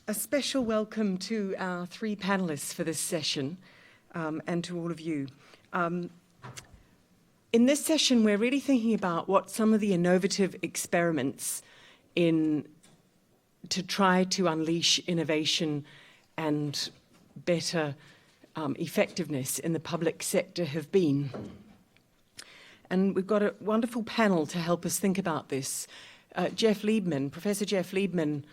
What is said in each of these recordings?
A special welcome to our three panelists for this session and to all of you. In this session, we're really thinking about what some of the innovative experiments to try to unleash innovation and better effectiveness in the public sector have been. And we've got a wonderful panel to help us think about this. Professor Jeff Liebman,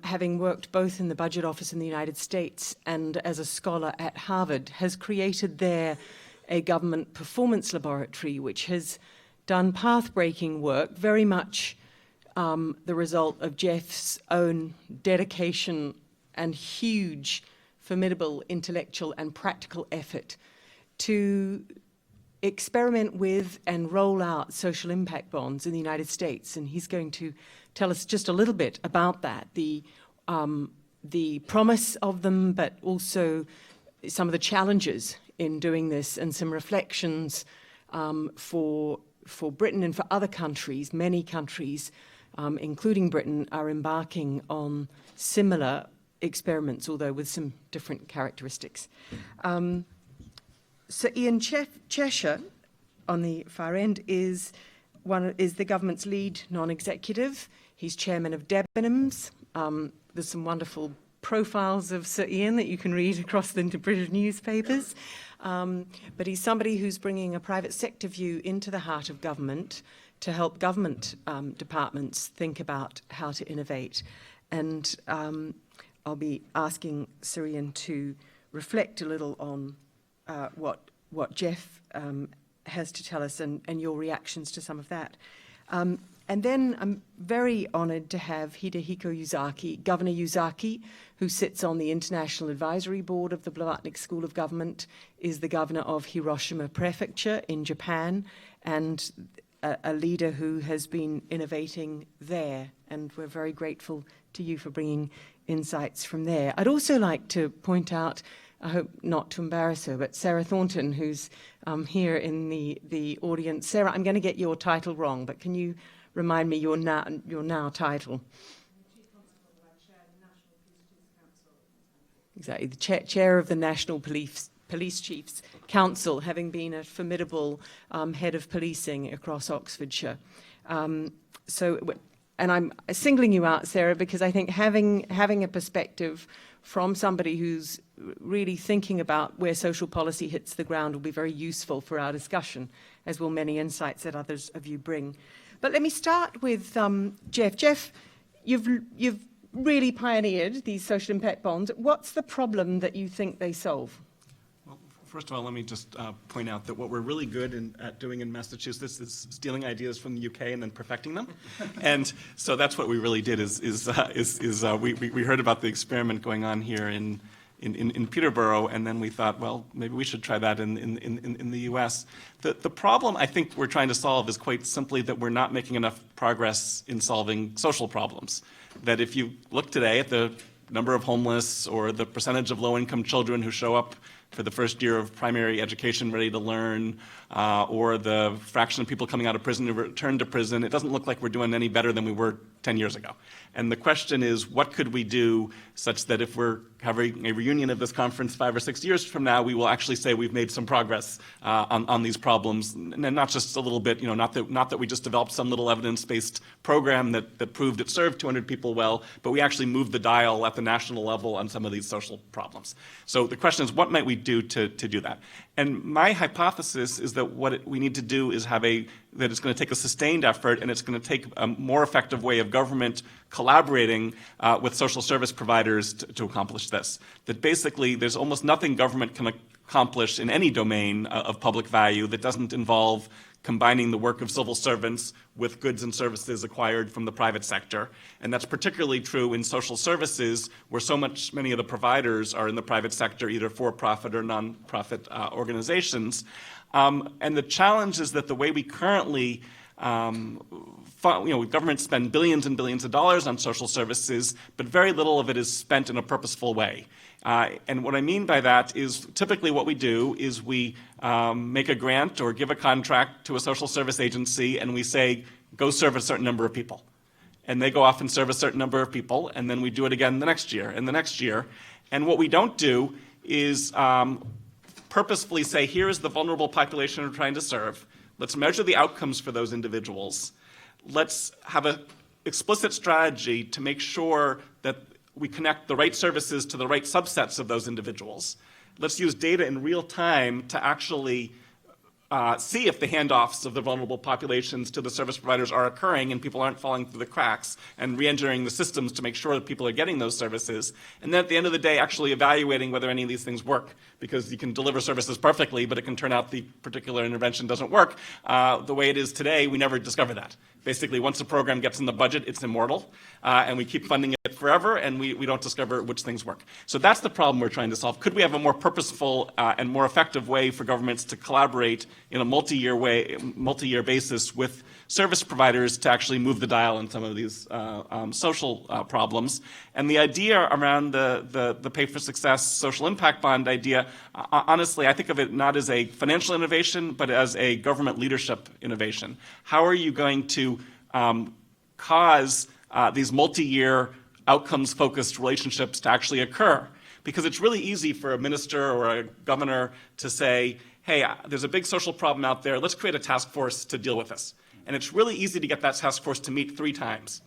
having worked both in the Budget Office in the United States and as a scholar at Harvard, has created there a government performance laboratory which has done path-breaking work, very much the result of Jeff's own dedication and huge, formidable intellectual and practical effort to experiment with and roll out social impact bonds in the United States. And he's going to tell us just a little bit about that, the promise of them, but also some of the challenges in doing this and some reflections for Britain and for other countries. Many countries, including Britain, are embarking on similar experiments, although with some different characteristics. So Ian Cheshire, on the far end, is the government's lead non-executive. He's chairman of Debenhams. There's some wonderful profiles of Sir Ian that you can read across the British newspapers. But he's somebody who's bringing a private sector view into the heart of government to help government departments think about how to innovate. And I'll be asking Sir Ian to reflect a little on what Jeff has to tell us and your reactions to some of that. And then I'm very honoured to have Hidehiko Yuzaki, Governor Yuzaki, who sits on the International Advisory Board of the Blavatnik School of Government, is the governor of Hiroshima Prefecture in Japan, and a leader who has been innovating there. And we're very grateful to you for bringing insights from there. I'd also like to point out, I hope not to embarrass her, but Sarah Thornton, who's here in the audience. Sarah, I'm going to get your title wrong, but can you remind me your now title? Exactly, the chair of the National Police Chiefs Council, having been a formidable head of policing across Oxfordshire. And I'm singling you out, Sarah, because I think having a perspective from somebody who's really thinking about where social policy hits the ground will be very useful for our discussion, as will many insights that others of you bring. But let me start with Jeff. Jeff, you've really pioneered these social impact bonds. What's the problem that you think they solve? First of all, let me just point out that what we're really good at doing in Massachusetts is stealing ideas from the UK and then perfecting them. And so that's what we really did we heard about the experiment going on here in Peterborough, and then we thought, well, maybe we should try that in the US. The problem I think we're trying to solve is quite simply that we're not making enough progress in solving social problems. That if you look today at the number of homeless or the percentage of low-income children who show up for the first year of primary education ready to learn, or the fraction of people coming out of prison who return to prison, it doesn't look like we're doing any better than we were 10 years ago. And the question is, what could we do such that if we're having a reunion of this conference 5 or 6 years from now, we will actually say we've made some progress on these problems, and not just a little bit, not that we just developed some little evidence-based program that proved it served 200 people well, but we actually moved the dial at the national level on some of these social problems. So the question is, what might we do to do that? And my hypothesis is that what we need to do is that it's going to take a sustained effort, and it's going to take a more effective way of government collaborating with social service providers to accomplish this. That basically there's almost nothing government can accomplish in any domain of public value that doesn't involve combining the work of civil servants with goods and services acquired from the private sector. And that's particularly true in social services, where many of the providers are in the private sector, either for-profit or non-profit organizations. And the challenge is that the way we currently governments spend billions and billions of dollars on social services, but very little of it is spent in a purposeful way. And what I mean by that is typically what we do is we make a grant or give a contract to a social service agency, and we say, go serve a certain number of people. and they go off and serve a certain number of people, and then we do it again the next year and the next year. And what we don't do is purposefully say, here is the vulnerable population we're trying to serve. Let's measure the outcomes for those individuals. Let's have an explicit strategy to make sure that we connect the right services to the right subsets of those individuals. Let's use data in real time to actually see if the handoffs of the vulnerable populations to the service providers are occurring and people aren't falling through the cracks, and re-engineering the systems to make sure that people are getting those services. And then at the end of the day, actually evaluating whether any of these things work, because you can deliver services perfectly, but it can turn out the particular intervention doesn't work. The way it is today, we never discover that. Basically, once a program gets in the budget, it's immortal, and we keep funding it forever, and we don't discover which things work. So that's the problem we're trying to solve. Could we have a more purposeful and more effective way for governments to collaborate in a multi-year basis with service providers to actually move the dial on some of these social problems? And the idea around the Pay for Success social impact bond idea, honestly, I think of it not as a financial innovation, but as a government leadership innovation. How are you going to cause these multi-year outcomes-focused relationships to actually occur? Because it's really easy for a minister or a governor to say, hey, there's a big social problem out there, let's create a task force to deal with this. And it's really easy to get that task force to meet 3 times.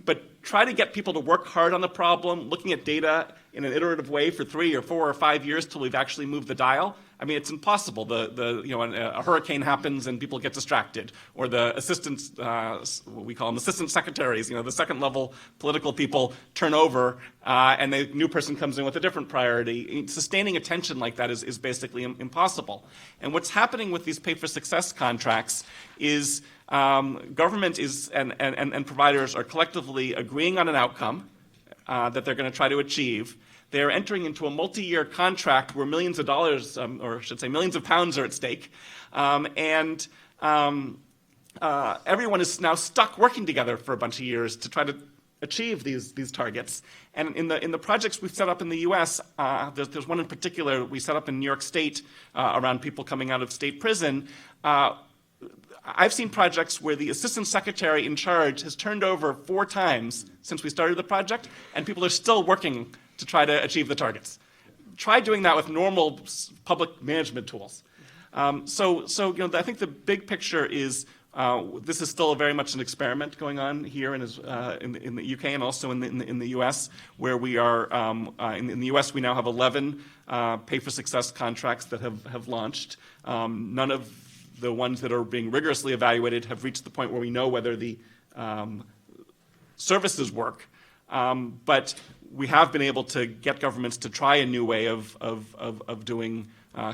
But try to get people to work hard on the problem, looking at data in an iterative way for 3 or 4 or 5 years till we've actually moved the dial. I mean, it's impossible. A hurricane happens and people get distracted, or the assistants, what we call them assistant secretaries, the second level political people turn over, and the new person comes in with a different priority. Sustaining attention like that is basically impossible. And what's happening with these Pay for Success contracts is government and providers are collectively agreeing on an outcome that they're going to try to achieve. They're entering into a multi-year contract where millions of dollars, or I should say millions of pounds, are at stake. Everyone is now stuck working together for a bunch of years to try to achieve these targets. And in the projects we've set up in the US, there's one in particular we set up in New York State around people coming out of state prison. I've seen projects where the assistant secretary in charge has turned over 4 times since we started the project, and people are still working to try to achieve the targets. Try doing that with normal public management tools. I think the big picture is this is still very much an experiment going on here in the UK and also in the US, where we are, in the US we now have 11 Pay for Success contracts that have launched. None of the ones that are being rigorously evaluated have reached the point where we know whether the services work. But we have been able to get governments to try a new way of doing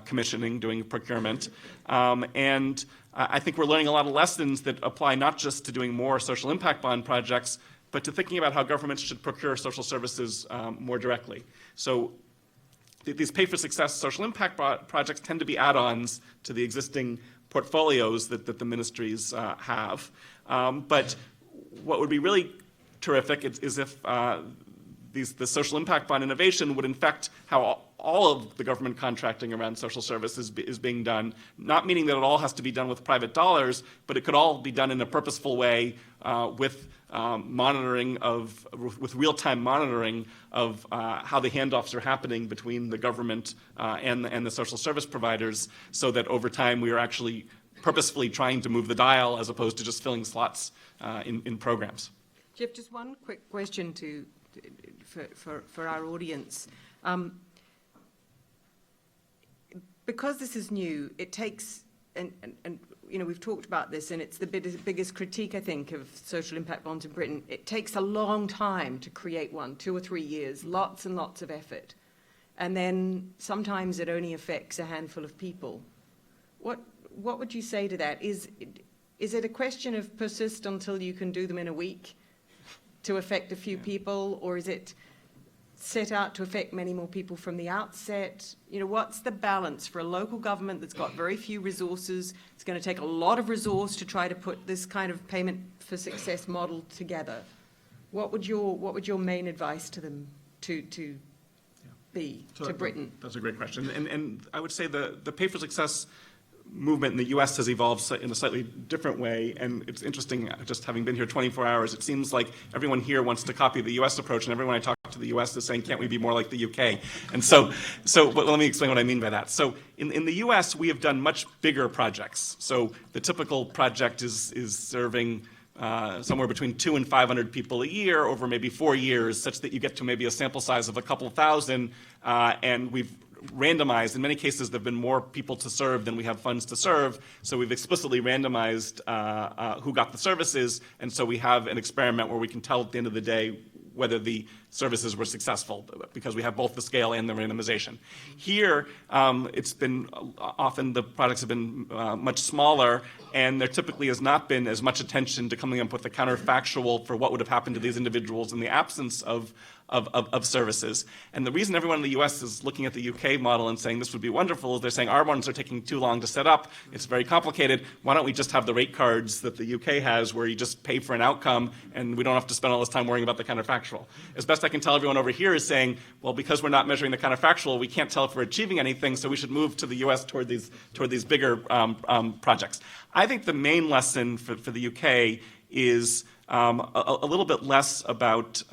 commissioning, doing procurement. And I think we're learning a lot of lessons that apply not just to doing more social impact bond projects, but to thinking about how governments should procure social services more directly. So these Pay for Success social impact projects tend to be add-ons to the existing portfolios that the ministries have. But what would be really terrific is if the social impact bond innovation would infect how all of the government contracting around social services is being done, not meaning that it all has to be done with private dollars, but it could all be done in a purposeful way with real-time monitoring of how the handoffs are happening between the government and the social service providers, so that over time we are actually purposefully trying to move the dial as opposed to just filling slots in programs. Jeff, just one quick question for our audience. Because this is new, it takes, and we've talked about this, and it's the biggest critique, I think, of social impact bonds in Britain. It takes a long time to create one, 2 or 3 years, lots and lots of effort. And then sometimes it only affects a handful of people. What would you say to that? Is it a question of persist until you can do them in a week to affect a few people, or is it set out to affect many more people from the outset? What's the balance for a local government that's got very few resources? It's going to take a lot of resource to try to put this kind of payment for success model together. What would your main advice to them be to Britain? That's a great question, and I would say the Pay for Success movement in the US has evolved in a slightly different way, and it's interesting, just having been here 24 hours, it seems like everyone here wants to copy the US approach, and everyone I talk to the US is saying, can't we be more like the UK? And but let me explain what I mean by that. So in the US, we have done much bigger projects. So the typical project is serving somewhere between 200 and 500 people a year over maybe 4 years, such that you get to maybe a sample size of a couple thousand, and we've randomized. In many cases, there have been more people to serve than we have funds to serve, so we've explicitly randomized who got the services, and so we have an experiment where we can tell at the end of the day whether the services were successful, because we have both the scale and the randomization. Here, it's been, often the products have been much smaller, and there typically has not been as much attention to coming up with a counterfactual for what would have happened to these individuals in the absence of services. And the reason everyone in the US is looking at the UK model and saying this would be wonderful is they're saying our ones are taking too long to set up, it's very complicated, why don't we just have the rate cards that the UK has where you just pay for an outcome and we don't have to spend all this time worrying about the counterfactual. As best I can tell, everyone over here is saying, well, because we're not measuring the counterfactual, we can't tell if we're achieving anything, so we should move to the US toward these bigger projects. I think the main lesson for the UK is a little bit less about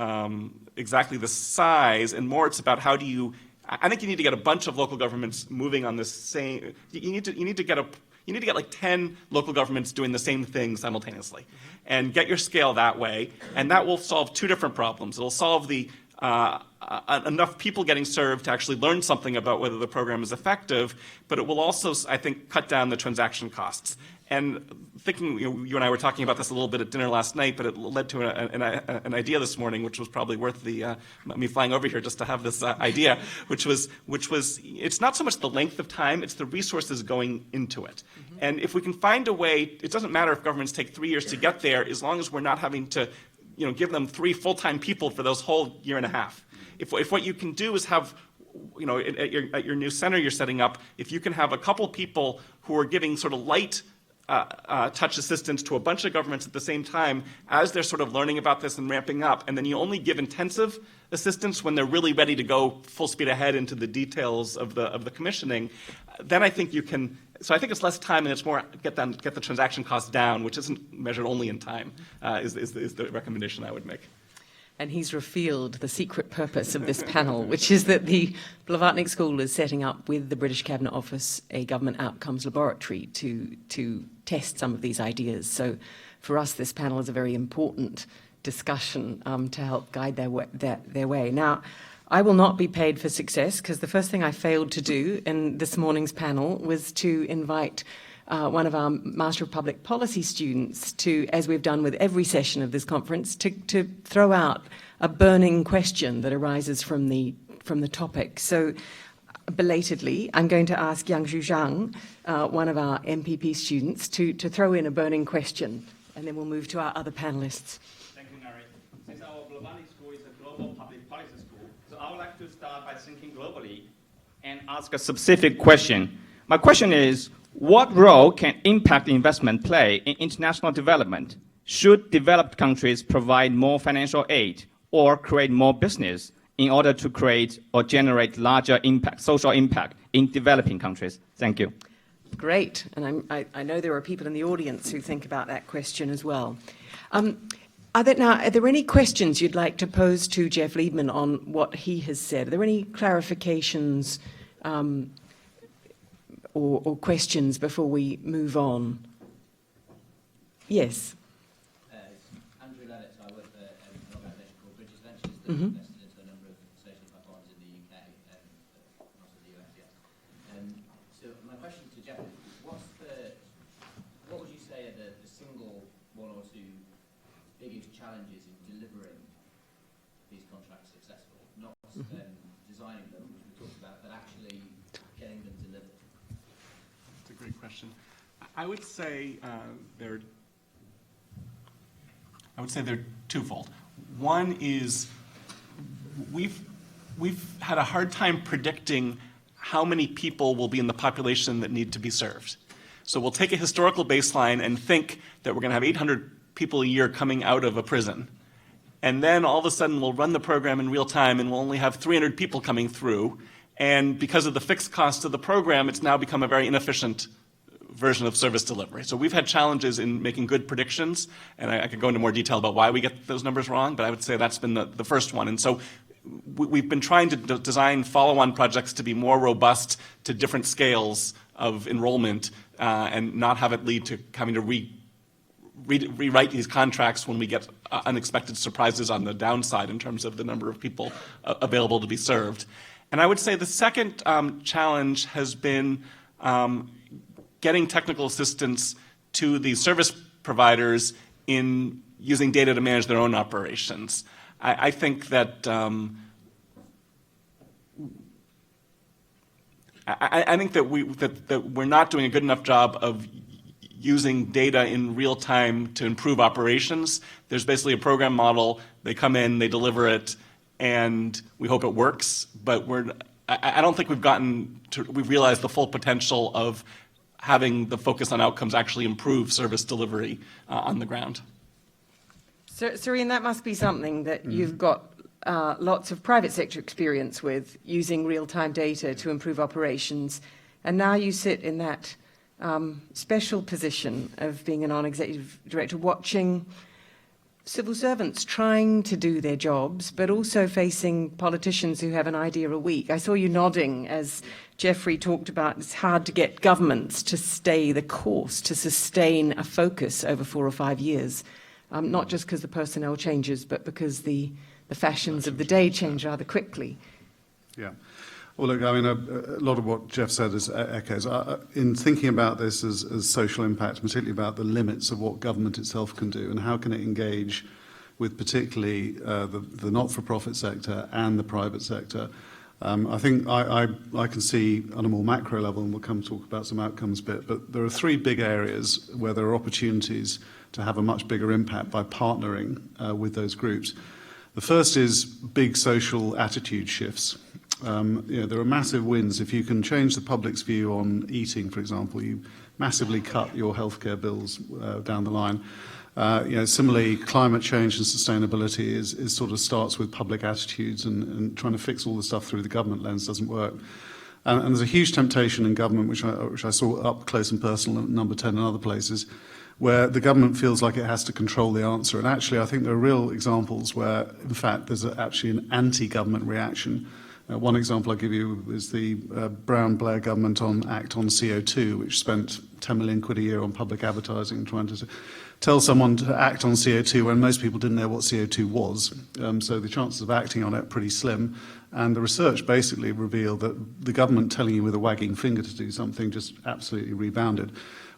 exactly the size, and more it's about how do you, I think you need to get a bunch of local governments moving on the same, you need to get like 10 local governments doing the same thing simultaneously, and get your scale that way, and that will solve two different problems. It'll solve the enough people getting served to actually learn something about whether the program is effective, but it will also, I think, cut down the transaction costs. And thinking, you and I were talking about this a little bit at dinner last night, but it led to an idea this morning, which was probably worth me flying over here just to have this idea, which was it's not so much the length of time, it's the resources going into it. Mm-hmm. And if we can find a way, it doesn't matter if governments take 3 years to get there, as long as we're not having to give them 3 full-time people for those whole year and a half. If what you can do is have, at your new center you're setting up, if you can have a couple people who are giving sort of light touch assistance to a bunch of governments at the same time as they're sort of learning about this and ramping up, and then you only give intensive assistance when they're really ready to go full speed ahead into the details of the commissioning, then I think you can. So I think it's less time and it's more get the transaction costs down, which isn't measured only in time, is the recommendation I would make. And he's revealed the secret purpose of this panel, which is that the Blavatnik School is setting up with the British Cabinet Office a government outcomes laboratory to test some of these ideas. So for us, this panel is a very important discussion to help guide their way. Now, I will not be paid for success, because the first thing I failed to do in this morning's panel was to invite one of our Master of Public Policy students to, as we've done with every session of this conference, to throw out a burning question that arises from the topic. So, belatedly, I'm going to ask Yang Zhuzhang, one of our MPP students, to throw in a burning question, and then we'll move to our other panelists. Thank you, Ngaire. Since our Blavatnik School is a global public policy school, so I would like to start by thinking globally and ask a specific question. My question is, what role can impact investment play in international development? Should developed countries provide more financial aid or create more business in order to create or generate larger impact, social impact in developing countries? Thank you. Great, and I know there are people in the audience who think about that question as well. Are there any questions you'd like to pose to Jeff Liebman on what he has said? Are there any clarifications or questions before we move on? Yes. Andrew Lennox, I work for an organisation called Brightest that invested into a number of social platforms in the UK and not in the US yet. So my question to Jeff is, what would you say are the single one or two biggest challenges in delivering these contracts successful? Not designing them, which we talked about, but actually getting them delivered. That's a great question. I would say they're twofold. One is we've had a hard time predicting how many people will be in the population that need to be served. So we'll take a historical baseline and think that we're going to have 800 people a year coming out of a prison. And then all of a sudden we'll run the program in real time and we'll only have 300 people coming through. And because of the fixed cost of the program, it's now become a very inefficient version of service delivery. So we've had challenges in making good predictions, and I could go into more detail about why we get those numbers wrong, but I would say that's been the first one. And so we've been trying to design follow-on projects to be more robust to different scales of enrollment and not have it lead to having to rewrite these contracts when we get unexpected surprises on the downside in terms of the number of people available to be served. And I would say the second challenge has been getting technical assistance to the service providers in using data to manage their own operations. I think that I think that we're not doing a good enough job of using data in real time to improve operations. There's basically a program model. They come in, they deliver it, and we hope it works. But I don't think we've realized the full potential of having the focus on outcomes actually improve service delivery on the ground. Serene, that must be something that you've got lots of private sector experience with, using real-time data to improve operations. And now you sit in that special position of being a non-executive director, watching civil servants trying to do their jobs, but also facing politicians who have an idea a week. I saw you nodding as Jeffrey talked about it's hard to get governments to stay the course, to sustain a focus over 4 or 5 years, not just because the personnel changes, but because the fashions of the day change rather quickly. Yeah. Well, look, I mean, a lot of what Jeff said is echoes. In thinking about this as social impact, particularly about the limits of what government itself can do and how can it engage with particularly the not-for-profit sector and the private sector, I think I can see on a more macro level, and we'll come talk about some outcomes bit, but there are 3 big areas where there are opportunities to have a much bigger impact by partnering with those groups. The first is big social attitude shifts. There are massive wins. If you can change the public's view on eating, for example, you massively cut your healthcare bills down the line. Similarly, climate change and sustainability is sort of starts with public attitudes, and trying to fix all the stuff through the government lens doesn't work. And there's a huge temptation in government, which I saw up close and personal at Number 10 and other places, where the government feels like it has to control the answer. And actually, I think there are real examples where, in fact, there's actually an anti-government reaction. One example I'll give you is the Brown-Blair government Act on CO2, which spent 10 million quid a year on public advertising, trying to tell someone to act on CO2 when most people didn't know what CO2 was. So the chances of acting on it are pretty slim. And the research basically revealed that the government telling you with a wagging finger to do something just absolutely rebounded.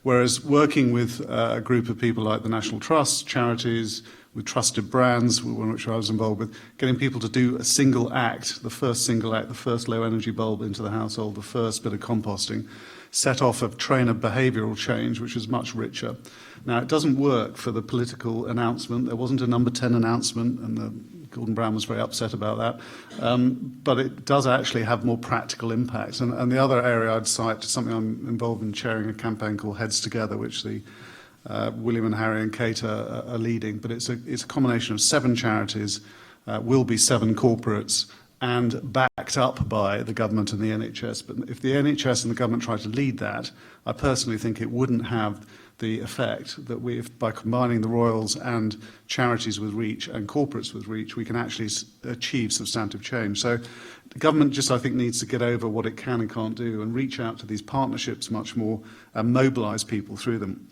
Whereas working with a group of people like the National Trust, charities, with trusted brands, which I was involved with, getting people to do a single act, the first single act, the first low energy bulb into the household, the first bit of composting, set off a train of behavioural change, which is much richer. Now, it doesn't work for the political announcement. There wasn't a Number 10 announcement, and Gordon Brown was very upset about that. But it does actually have more practical impact. And the other area I'd cite is something I'm involved in chairing, a campaign called Heads Together, which the William and Harry and Kate are leading, but it's a combination of 7 charities, will be 7 corporates, and backed up by the government and the NHS. But if the NHS and the government try to lead that, I personally think it wouldn't have the effect that by combining the Royals and charities with reach and corporates with reach, we can actually achieve substantive change. So the government just, I think, needs to get over what it can and can't do and reach out to these partnerships much more and mobilise people through them.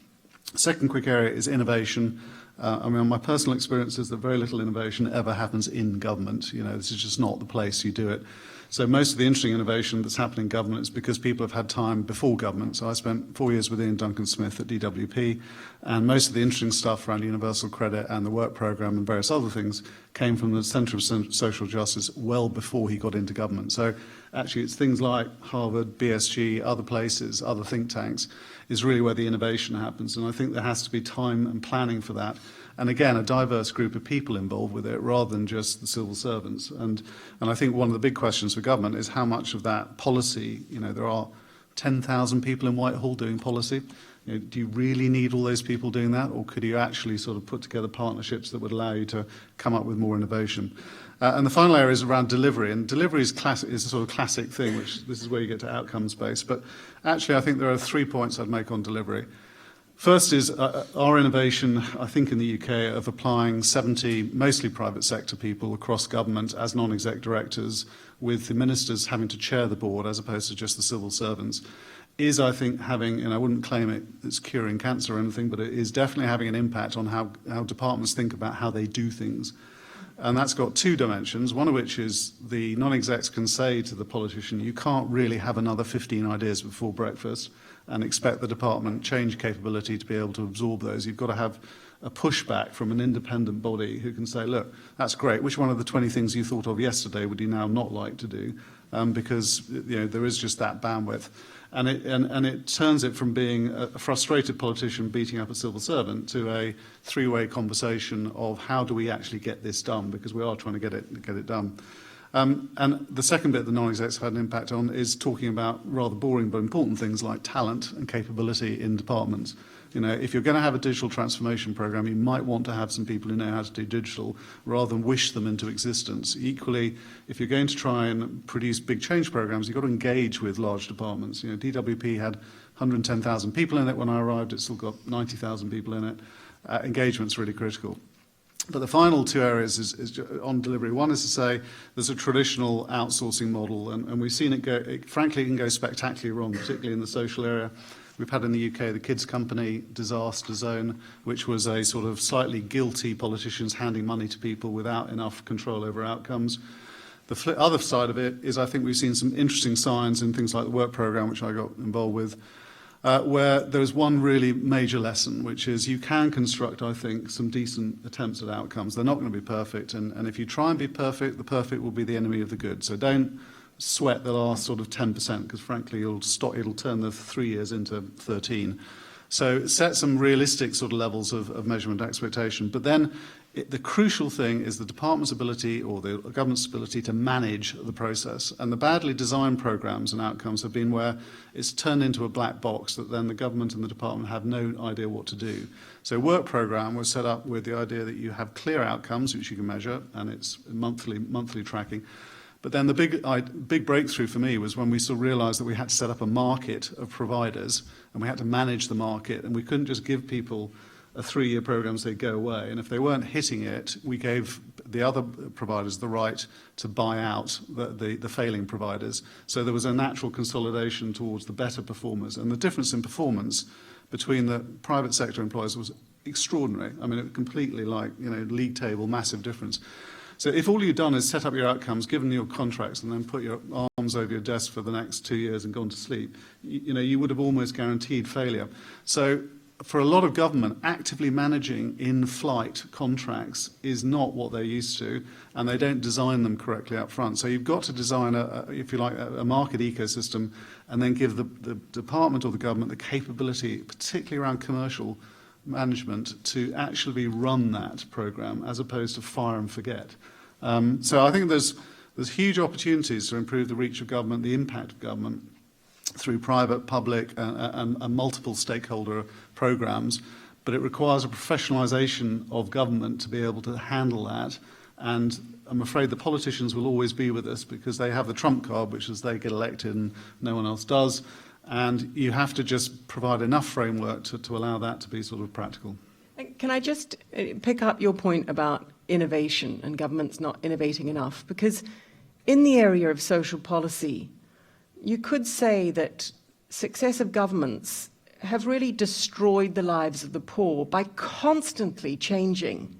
Second quick area is innovation. My personal experience is that very little innovation ever happens in government. This is just not the place you do it. So most of the interesting innovation that's happening in government is because people have had time before government. So I spent 4 years with Ian Duncan Smith at DWP, and most of the interesting stuff around universal credit and the work programme and various other things came from the Centre of Social Justice well before he got into government. So actually it's things like Harvard, BSG, other places, other think tanks, is really where the innovation happens. And I think there has to be time and planning for that. And again, a diverse group of people involved with it rather than just the civil servants. And I think one of the big questions for government is how much of that policy, there are 10,000 people in Whitehall doing policy. do you really need all those people doing that, or could you actually sort of put together partnerships that would allow you to come up with more innovation? And the final area is around delivery, and delivery is a sort of classic thing, which this is where you get to outcomes-based. But actually, I think there are 3 points I'd make on delivery. First is our innovation, I think, in the UK of applying 70 mostly private sector people across government as non-exec directors, with the ministers having to chair the board as opposed to just the civil servants, is, I think, having, and I wouldn't claim it's curing cancer or anything, but it is definitely having an impact on how departments think about how they do things. And that's got 2 dimensions, one of which is the non-execs can say to the politician, you can't really have another 15 ideas before breakfast and expect the department change capability to be able to absorb those. You've got to have a pushback from an independent body who can say, look, that's great. Which one of the 20 things you thought of yesterday would you now not like to do? Because there is just that bandwidth. And it turns it from being a frustrated politician beating up a civil servant to a 3-way conversation of how do we actually get this done, because we are trying to get it done. And the second bit the non-execs have had an impact on is talking about rather boring but important things like talent and capability in departments. If you're going to have a digital transformation program, you might want to have some people who know how to do digital rather than wish them into existence. Equally, if you're going to try and produce big change programs, you've got to engage with large departments. DWP had 110,000 people in it when I arrived. It's still got 90,000 people in it. Engagement's really critical. But the final 2 areas is on delivery. One is to say there's a traditional outsourcing model, and we've seen it go, frankly, it can go spectacularly wrong, particularly in the social area. We've had in the UK the Kids Company disaster zone, which was a sort of slightly guilty politicians handing money to people without enough control over outcomes. The other side of it is I think we've seen some interesting signs in things like the work programme, which I got involved with, where there's one really major lesson, which is you can construct, I think, some decent attempts at outcomes. They're not going to be perfect, and if you try and be perfect, the perfect will be the enemy of the good. So don't sweat the last sort of 10%, because frankly it'll turn the 3 years into 13. So set some realistic sort of levels of measurement expectation. But then the crucial thing is the department's ability or the government's ability to manage the process. And the badly designed programs and outcomes have been where it's turned into a black box that then the government and the department have no idea what to do. So work program was set up with the idea that you have clear outcomes, which you can measure, and it's monthly tracking. But then the big breakthrough for me was when we sort of realised that we had to set up a market of providers and we had to manage the market, and we couldn't just give people a 3-year program so they'd go away. And if they weren't hitting it, we gave the other providers the right to buy out the failing providers. So there was a natural consolidation towards the better performers. And the difference in performance between the private sector employers was extraordinary. I mean, it was completely league table, massive difference. So if all you've done is set up your outcomes, given your contracts, and then put your arms over your desk for the next 2 years and gone to sleep, you would have almost guaranteed failure. So for a lot of government, actively managing in-flight contracts is not what they're used to, and they don't design them correctly up front. So you've got to design, a market ecosystem, and then give the department or the government the capability, particularly around commercial management, to actually run that program as opposed to fire and forget. So I think there's huge opportunities to improve the reach of government, the impact of government through private, public and multiple stakeholder programs, but it requires a professionalisation of government to be able to handle that. And I'm afraid the politicians will always be with us because they have the trump card, which is they get elected and no one else does. And you have to just provide enough framework to allow that to be sort of practical. Can I just pick up your point about innovation and governments not innovating enough? Because in the area of social policy, you could say that successive governments have really destroyed the lives of the poor by constantly changing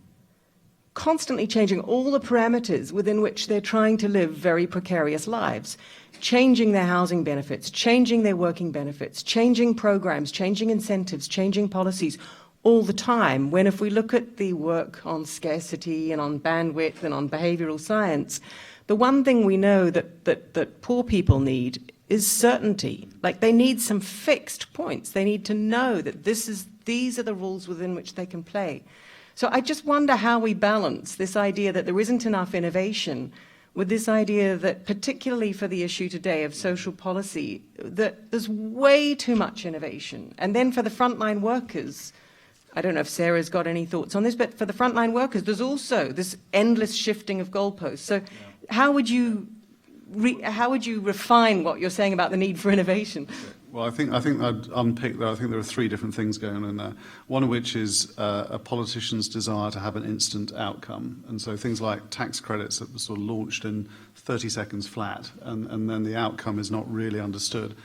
all the parameters within which they're trying to live very precarious lives, changing their housing benefits, changing their working benefits, changing programs, changing incentives, changing policies all the time. When if we look at the work on scarcity and on bandwidth and on behavioral science, the one thing we know that poor people need is certainty. Like, they need some fixed points. They need to know that these are the rules within which they can play. So I just wonder how we balance this idea that there isn't enough innovation with this idea that, particularly for the issue today of social policy, that there's way too much innovation. And then for the frontline workers, I don't know if Sarah's got any thoughts on this, but for the frontline workers, there's also this endless shifting of goalposts. So how would you refine what you're saying about the need for innovation? Well, I think I'd unpick that. I think there are three different things going on in there. One of which is a politician's desire to have an instant outcome. And so things like tax credits that were sort of launched in 30 seconds flat, and then the outcome is not really understood.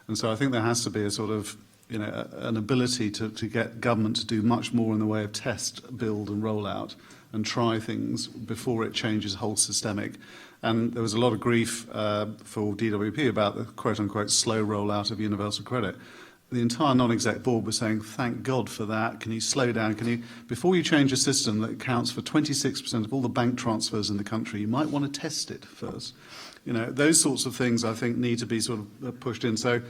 And so I think there has to be a sort of, an ability to get government to do much more in the way of test, build and roll out and try things before it changes whole systemic. And there was a lot of grief for DWP about the quote-unquote slow rollout of universal credit. The entire non-exec board was saying, thank God for that. Can you slow down? Before you change a system that accounts for 26% of all the bank transfers in the country, you might want to test it first. Those sorts of things I think need to be sort of pushed in. So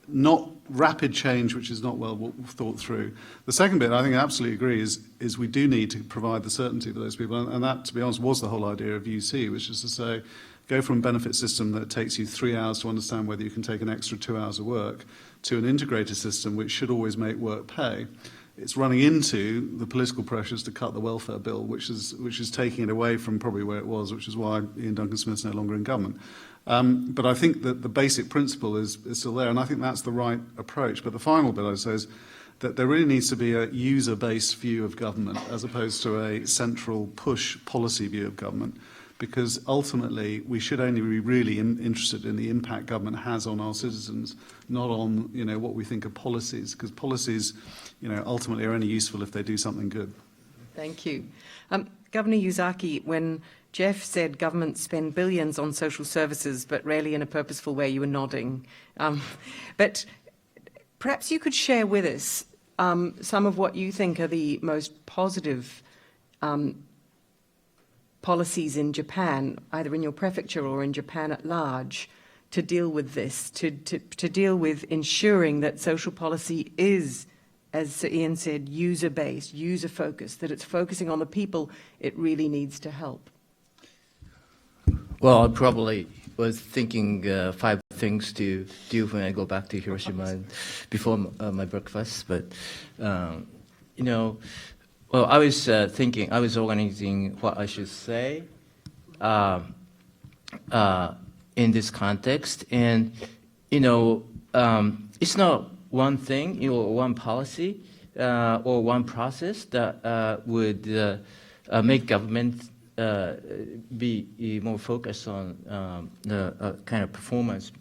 not rapid change, which is not well thought through. The second bit, I think I absolutely agree, is we do need to provide the certainty for those people. And that, to be honest, was the whole idea of UC, which is to say, go from a benefit system that takes you 3 hours to understand whether you can take an extra 2 hours of work to an integrated system which should always make work pay. It's running into the political pressures to cut the welfare bill, which is taking it away from probably where it was, which is why Ian Duncan Smith's no longer in government. But I think that the basic principle is still there, and I think that's the right approach. But the final bit, I say, is that there really needs to be a user-based view of government as opposed to a central push policy view of government, because ultimately we should only be really interested in the impact government has on our citizens, not on what we think of policies, because policies ultimately are only useful if they do something good. Thank you. Governor Yuzaki, when Jeff said governments spend billions on social services, but rarely in a purposeful way, you were nodding. But perhaps you could share with us some of what you think are the most positive policies in Japan, either in your prefecture or in Japan at large, to deal with this, to deal with ensuring that social policy is, as Sir Ian said, user-based, user-focused, that it's focusing on the people it really needs to help. Well, I probably was thinking 5 things to do when I go back to Hiroshima before my breakfast. But, well, I was thinking, I was organizing what I should say in this context. And, it's not one thing, one policy or one process that would make government be more focused on the kind of performance,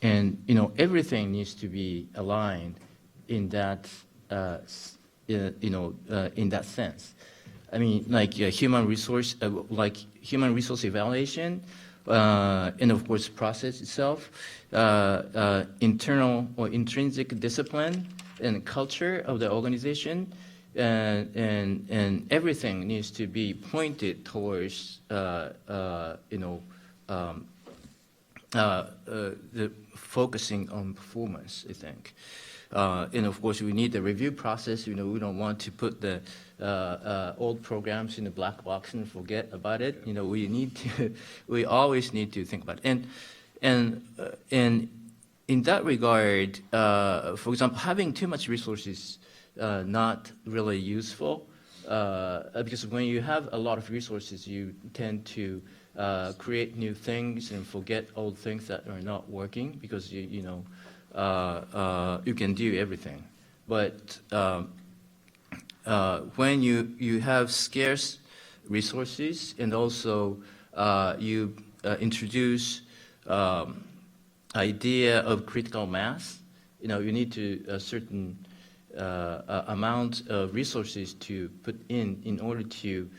and everything needs to be aligned in that in that sense. I mean, like human resource evaluation, and of course process itself, internal or intrinsic discipline and culture of the organization. And everything needs to be pointed towards the focusing on performance, I think. And of course, we need the review process. We don't want to put the old programs in the black box and forget about it. We always need to think about it. And in that regard, for example, having too much resources not really useful, because when you have a lot of resources, you tend to create new things and forget old things that are not working, because you can do everything. But when you have scarce resources, and also you introduce idea of critical mass, you need to a certain amount of resources to put in order to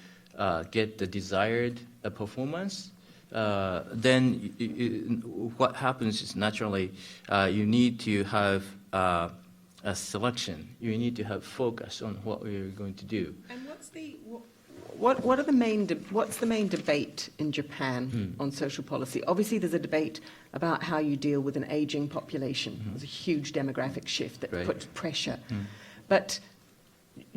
get the desired performance, then what happens is naturally you need to have a selection. You need to have focus on what we're going to do. And what's the main debate in Japan on social policy? Obviously, there's a debate about how you deal with an aging population. There's a huge demographic shift that puts pressure. But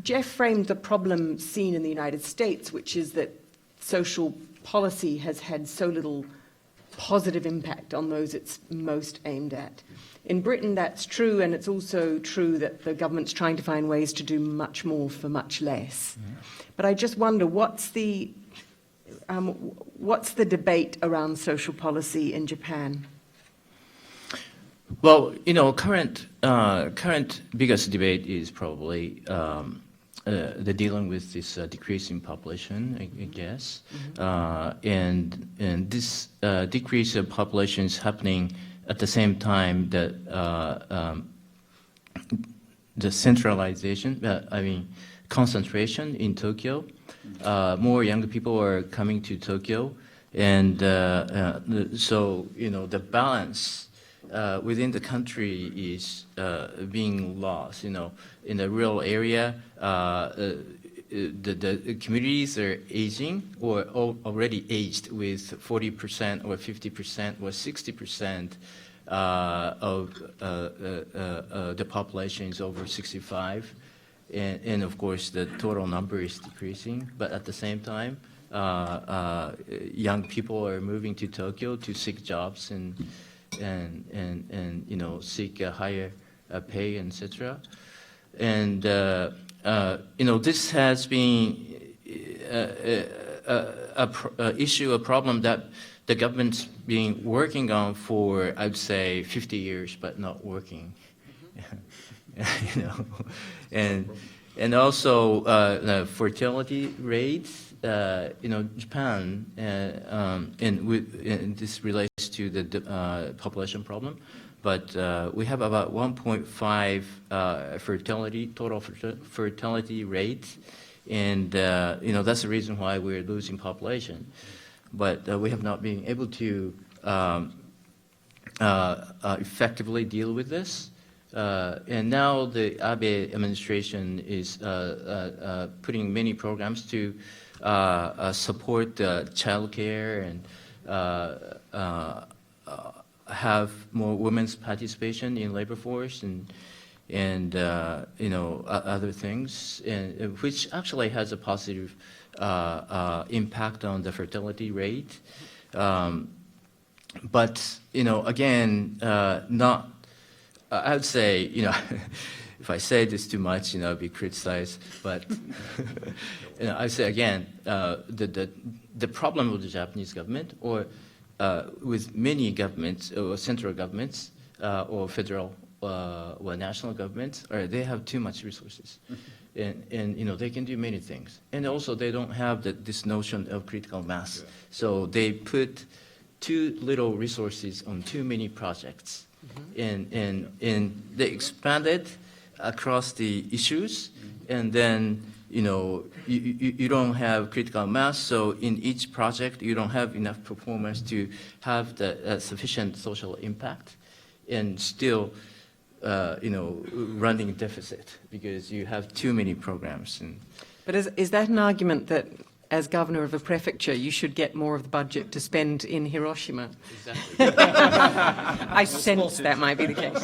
Jeff framed the problem seen in the United States, which is that social policy has had so little positive impact on those it's most aimed at. In Britain, that's true, and it's also true that the government's trying to find ways to do much more for much less. But I just wonder, what's the debate around social policy in Japan? Well, current biggest debate is probably the dealing with this decreasing population, I guess, and this decrease of population is happening at the same time that the centralization, concentration in Tokyo. More young people are coming to Tokyo, and so the balance within the country is being lost. In the rural area, the communities are aging or already aged with 40% or 50% or 60% of the population is over 65. And of course, the total number is decreasing. But at the same time, young people are moving to Tokyo to seek jobs and seek a higher pay, etc. And this has been a problem that the government's been working on for, I'd say, 50 years, but not working. And also the fertility rates. Japan, and this relates to the population problem, but we have about 1.5 total fertility rate, and that's the reason why we're losing population. But we have not been able to effectively deal with this. And now the Abe administration is putting many programs to support childcare and have more women's participation in labor force and other things, and which actually has a positive impact on the fertility rate. But again, not. I would say, if I say this too much, I'll be criticized. But I say again, the problem with the Japanese government, or with many governments, or central governments, or federal or national governments, they have too much resources, and they can do many things. And also, they don't have this notion of critical mass. Yeah. So they put too little resources on too many projects. And they expanded across the issues, and then you don't have critical mass. So in each project, you don't have enough performance to have the sufficient social impact, and still running deficit because you have too many programs. But is that an argument that, as governor of a prefecture, you should get more of the budget to spend in Hiroshima? Exactly. I sense that might be the case.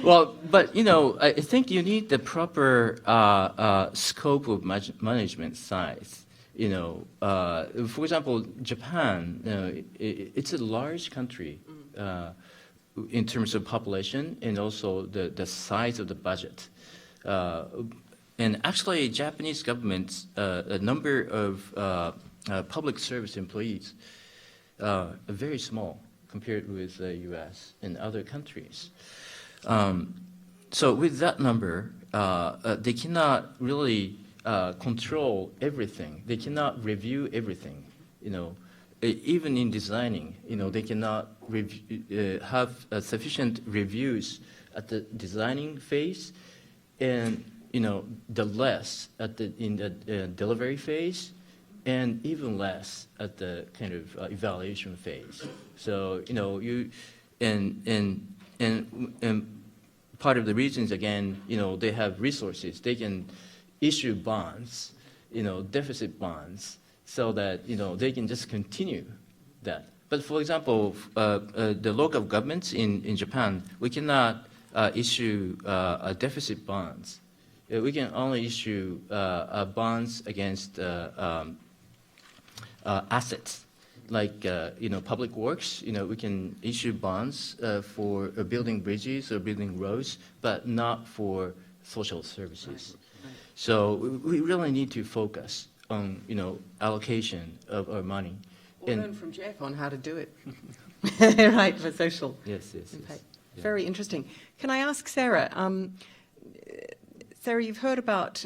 Well, but I think you need the proper scope of management size. For example, Japan, it's a large country in terms of population and also the size of the budget. And actually, Japanese government's a number of public service employees are very small compared with the U.S. and other countries. So with that number, they cannot really control everything. They cannot review everything. Even in designing, they cannot have sufficient reviews at the designing phase, and the less in the delivery phase, and even less at the kind of evaluation phase. So and part of the reasons, again, they have resources. They can issue bonds, deficit bonds, so that they can just continue that. But for example, the local governments in Japan, we cannot issue deficit bonds. We can only issue bonds against assets. Like, public works, we can issue bonds for building bridges or building roads, but not for social services. So we really need to focus on, allocation of our money. Or And- learn from Jeff on how to do it. Right, for social Yes. impact. Yeah. Very interesting. Can I ask Sarah? Sarah, you've heard about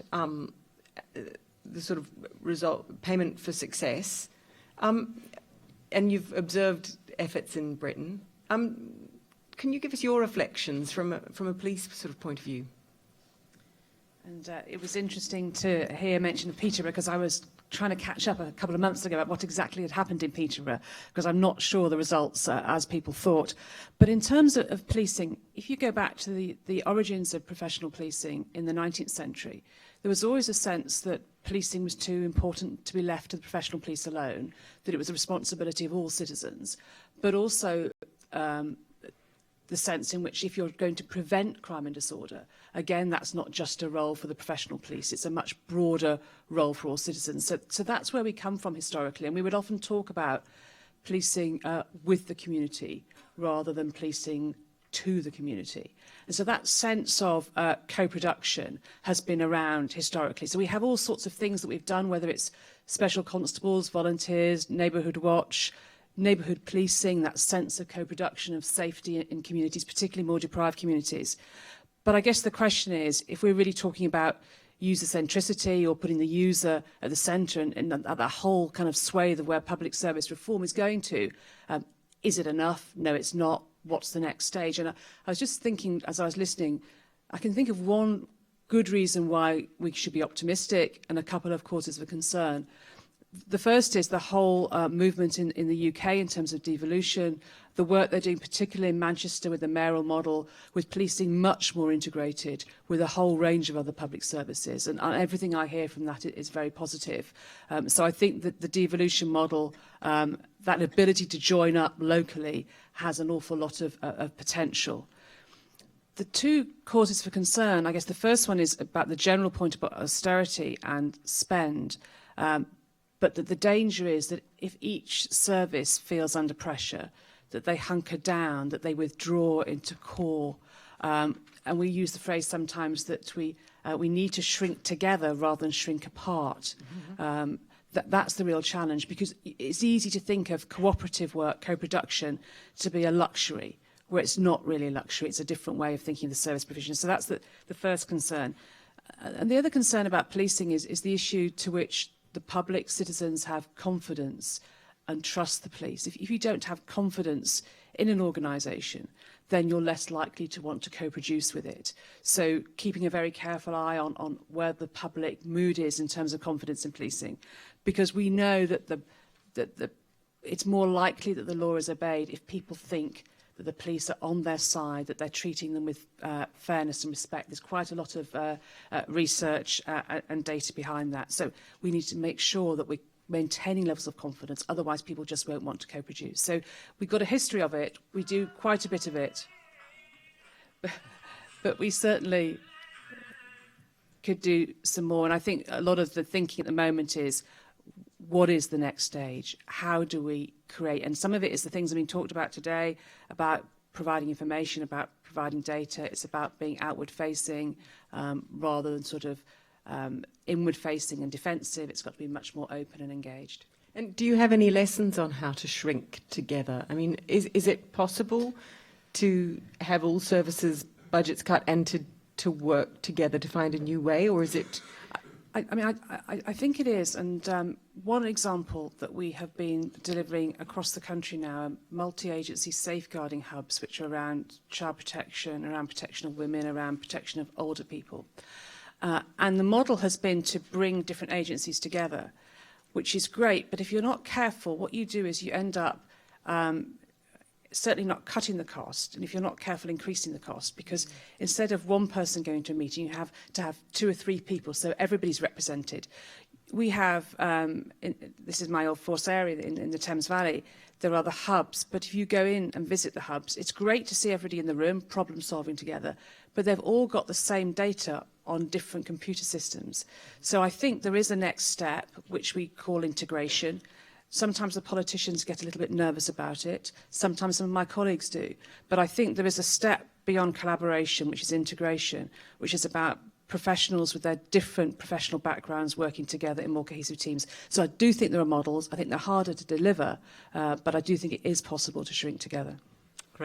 the sort of payment for success, and you've observed efforts in Britain. Can you give us your reflections from a police sort of point of view? And it was interesting to hear mention of Peterborough, because I was trying to catch up a couple of months ago about what exactly had happened in Peterborough, because I'm not sure the results as people thought. But in terms of policing, if you go back to the origins of professional policing in the 19th century, there was always a sense that policing was too important to be left to the professional police alone, that it was a responsibility of all citizens, but also the sense in which if you're going to prevent crime and disorder, again, that's not just a role for the professional police, it's a much broader role for all citizens. So that's where we come from historically, and we would often talk about policing with the community rather than policing to the community. And so that sense of co-production has been around historically. So we have all sorts of things that we've done, whether it's special constables, volunteers, neighbourhood watch, neighbourhood policing, that sense of co-production of safety in communities, particularly more deprived communities. But I guess the question is, if we're really talking about user centricity or putting the user at the centre and that whole kind of swathe of where public service reform is going to, is it enough? No, it's not. What's the next stage? And I was just thinking, as I was listening, I can think of one good reason why we should be optimistic and a couple of causes of concern. The first is the whole movement in the UK in terms of devolution, the work they're doing particularly in Manchester with the mayoral model, with policing much more integrated with a whole range of other public services. And everything I hear from that is very positive. So I think that the devolution model, that ability to join up locally, has an awful lot of potential. The two causes for concern, I guess the first one is about the general point about austerity and spend. But the danger is that if each service feels under pressure, that they hunker down, that they withdraw into core. And we use the phrase sometimes that we need to shrink together rather than shrink apart. Mm-hmm. That's the real challenge, because it's easy to think of cooperative work, co-production, to be a luxury, where it's not really a luxury. It's a different way of thinking of the service provision. So that's the first concern. And the other concern about policing is the issue to which the public, citizens have confidence and trust the police. If you don't have confidence in an organisation, then you're less likely to want to co-produce with it. So keeping a very careful eye on where the public mood is in terms of confidence in policing, because we know that it's more likely that the law is obeyed if people think that the police are on their side, that they're treating them with fairness and respect. There's quite a lot of research and data behind that. So we need to make sure that we're maintaining levels of confidence, otherwise people just won't want to co-produce. So we've got a history of it. We do quite a bit of it. But we certainly could do some more. And I think a lot of the thinking at the moment is, what is the next stage? How do we create? And some of it is the things being talked about today, about providing information, about providing data. It's about being outward-facing rather than sort of inward-facing and defensive. It's got to be much more open and engaged. And do you have any lessons on how to shrink together? I mean, is it possible to have all services budgets cut and to work together to find a new way, or is it... I think it is, and one example that we have been delivering across the country now are multi-agency safeguarding hubs, which are around child protection, around protection of women, around protection of older people. And the model has been to bring different agencies together, which is great, but if you're not careful, what you do is you end up certainly not cutting the cost, and if you're not careful, increasing the cost, because instead of one person going to a meeting, you have to have 2 or 3 people, so everybody's represented. We have, this is my old force area in the Thames Valley, there are the hubs, but if you go in and visit the hubs, it's great to see everybody in the room, problem solving together, but they've all got the same data on different computer systems. So I think there is a next step, which we call integration. Sometimes the politicians get a little bit nervous about it. Sometimes some of my colleagues do. But I think there is a step beyond collaboration, which is integration, which is about professionals with their different professional backgrounds working together in more cohesive teams. So I do think there are models. I think they're harder to deliver, but I do think it is possible to shrink together.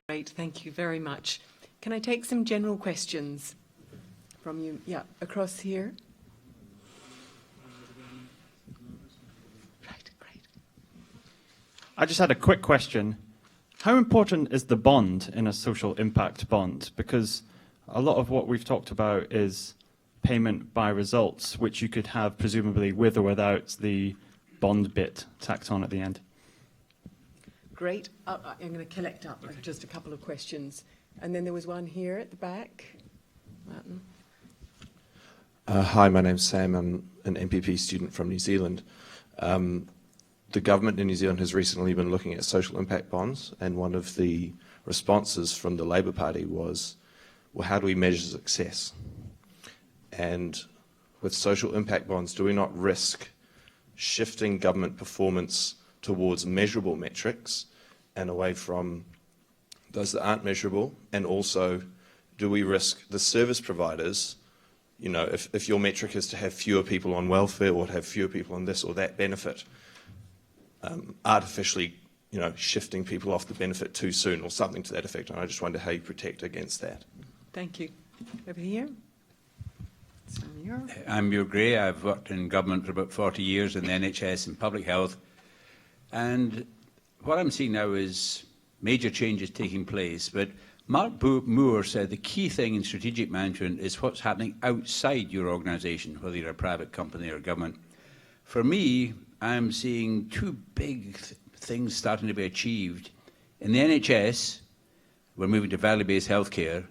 Great, thank you very much. Can I take some general questions from you? Yeah, across here. Right, great. I just had a quick question. How important is the bond in a social impact bond? Because a lot of what we've talked about is payment by results, which you could have presumably with or without the bond bit tacked on at the end. Great. I'm going to collect up just a couple of questions. And then there was one here at the back. Martin. Hi, my name's Sam. I'm an MPP student from New Zealand. The government in New Zealand has recently been looking at social impact bonds, and one of the responses from the Labour Party was, well, how do we measure success? And with social impact bonds, do we not risk shifting government performance towards measurable metrics and away from those that aren't measurable? And also, do we risk the service providers, you know, if your metric is to have fewer people on welfare or to have fewer people on this or that benefit, artificially, you know, shifting people off the benefit too soon or something to that effect? And I just wonder how you protect against that. Thank you. Over here. I'm Muir Gray. I've worked in government for about 40 years in the NHS and public health. And what I'm seeing now is major changes taking place. But Mark Moore said the key thing in strategic management is what's happening outside your organisation, whether you're a private company or government. For me, I'm seeing two big things starting to be achieved. In the NHS, we're moving to value-based healthcare,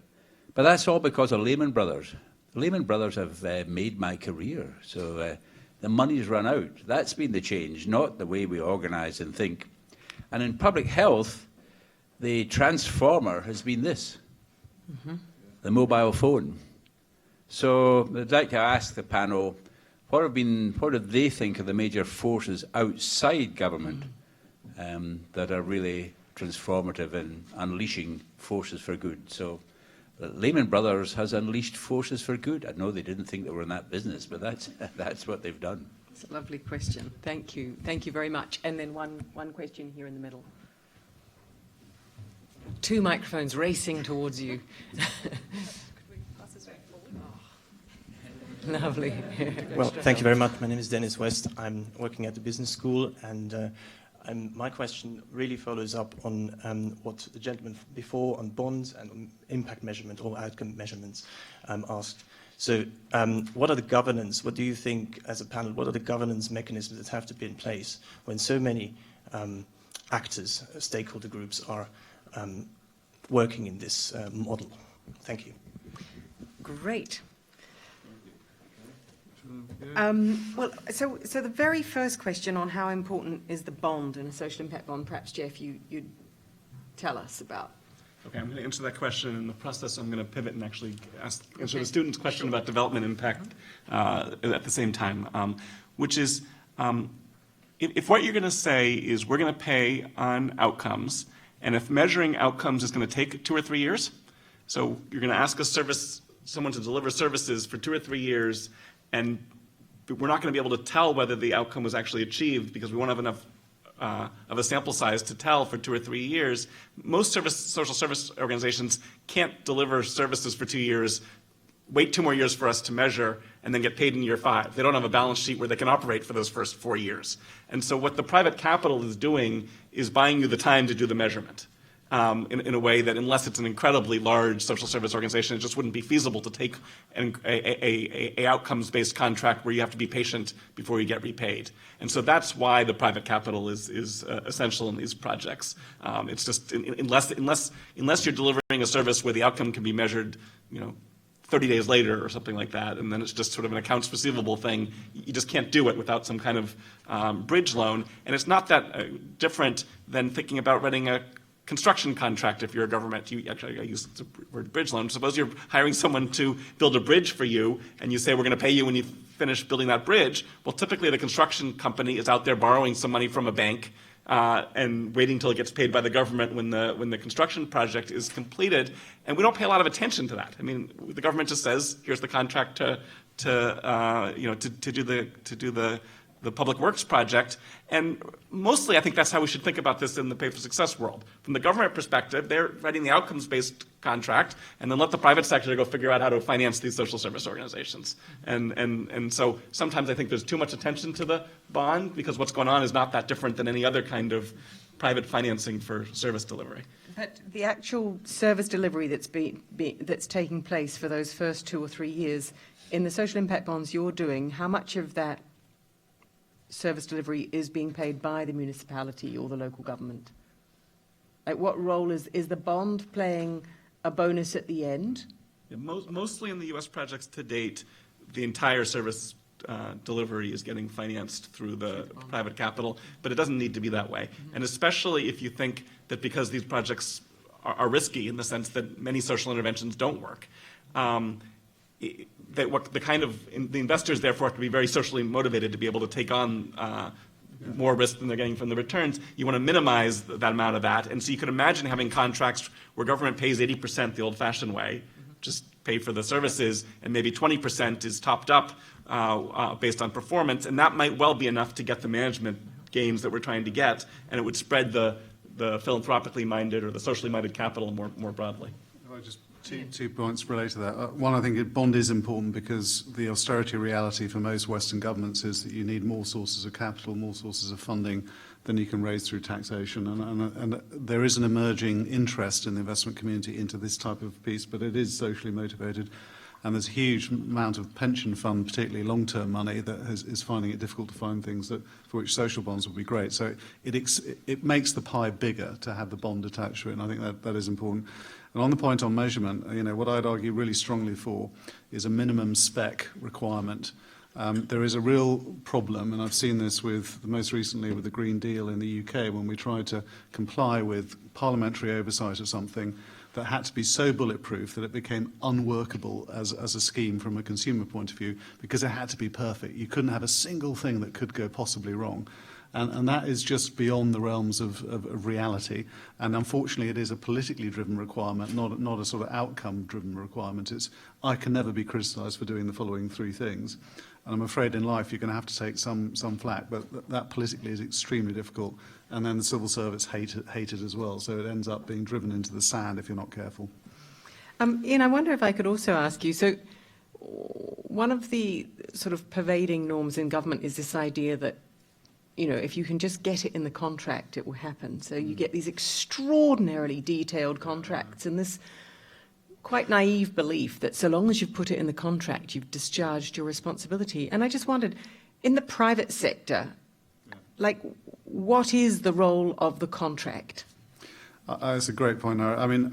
but that's all because of Liebman Brothers. Liebman Brothers have made my career, so the money's run out. That's been the change, not the way we organise and think. And in public health, the transformer has been this, the mobile phone. So I'd like to ask the panel, what do they think are the major forces outside government that are really transformative and unleashing forces for good? So Liebman Brothers has unleashed forces for good. I know they didn't think they were in that business, but that's what they've done. It's a lovely question. Thank you. Thank you very much. And then one question here in the middle. Two microphones racing towards you. Lovely. Well, thank you very much. My name is Dennis West. I'm working at the business school, and my question really follows up on what the gentleman before on bonds and on impact measurement or outcome measurements asked. So what are the governance, what do you think as a panel, what are the governance mechanisms that have to be in place when so many actors, stakeholder groups are working in this model? Thank you. Great. Well, so the very first question on how important is the bond and a social impact bond, perhaps, Jeff, you'd tell us about. Okay, I'm going to answer that question. In the process, I'm going to pivot and actually answer the student's question about development impact at the same time, which is if what you're going to say is we're going to pay on outcomes, and if measuring outcomes is going to take 2 or 3 years, so you're going to ask someone to deliver services for 2 or 3 years, and we're not going to be able to tell whether the outcome was actually achieved because we won't have enough of a sample size to tell for 2 or 3 years. Most social service organizations can't deliver services for 2 years, wait 2 more years for us to measure, and then get paid in year 5. They don't have a balance sheet where they can operate for those first 4 years. And so what the private capital is doing is buying you the time to do the measurement. In a way that, unless it's an incredibly large social service organization, it just wouldn't be feasible to take a outcomes-based contract where you have to be patient before you get repaid. And so that's why the private capital is essential in these projects. It's just unless you're delivering a service where the outcome can be measured, 30 days later or something like that, and then it's just sort of an accounts receivable thing, you just can't do it without some kind of bridge loan. And it's not that different than thinking about running a construction contract. If you're a government, I use the word bridge loan. Suppose you're hiring someone to build a bridge for you, and you say, we're going to pay you when you finish building that bridge, well, typically the construction company is out there borrowing some money from a bank and waiting until it gets paid by the government when the construction project is completed, and we don't pay a lot of attention to that. I mean, the government just says, here's the contract to do the public works project, and mostly I think that's how we should think about this in the pay for success world. From the government perspective, they're writing the outcomes-based contract, and then let the private sector go figure out how to finance these social service organizations. And so sometimes I think there's too much attention to the bond because what's going on is not that different than any other kind of private financing for service delivery. But the actual service delivery that's taking place for those first 2 or 3 years, in the social impact bonds you're doing, how much of that service delivery is being paid by the municipality or the local government? Like, what role is the bond playing a bonus at the end? Yeah, mostly in the U.S. projects to date, the entire service delivery is getting financed through the private capital, but it doesn't need to be that way. And especially if you think that because these projects are risky in the sense that many social interventions don't work, the investors therefore have to be very socially motivated to be able to take on more risk than they're getting from the returns. You want to minimize that amount of that, and so you could imagine having contracts where government pays 80% the old-fashioned way, just pay for the services, and maybe 20% is topped up based on performance, and that might well be enough to get the management gains that we're trying to get, and it would spread the philanthropically minded or the socially minded capital more broadly. Two points related to that. One, I think bond is important because the austerity reality for most Western governments is that you need more sources of capital, more sources of funding than you can raise through taxation. And there is an emerging interest in the investment community into this type of piece, but it is socially motivated. And there's a huge amount of pension fund, particularly long-term money, that is finding it difficult to find things for which social bonds would be great. So it makes the pie bigger to have the bond attached to it, and I think that is important. And on the point on measurement, what I'd argue really strongly for is a minimum spec requirement. There is a real problem, and I've seen this most recently with the Green Deal in the UK, when we tried to comply with parliamentary oversight of something that had to be so bulletproof that it became unworkable as a scheme from a consumer point of view, because it had to be perfect. You couldn't have a single thing that could go possibly wrong. And that is just beyond the realms of reality. And unfortunately, it is a politically driven requirement, not a sort of outcome-driven requirement. It's, I can never be criticised for doing the following 3 things. And I'm afraid in life you're going to have to take some flack, but that politically is extremely difficult. And then the civil service hate it as well. So it ends up being driven into the sand if you're not careful. Ian, I wonder if I could also ask you, so one of the sort of pervading norms in government is this idea that, if you can just get it in the contract, it will happen. So you get these extraordinarily detailed contracts and this quite naive belief that so long as you've put it in the contract, you've discharged your responsibility. And I just wondered, in the private sector, what is the role of the contract? That's a great point. I mean,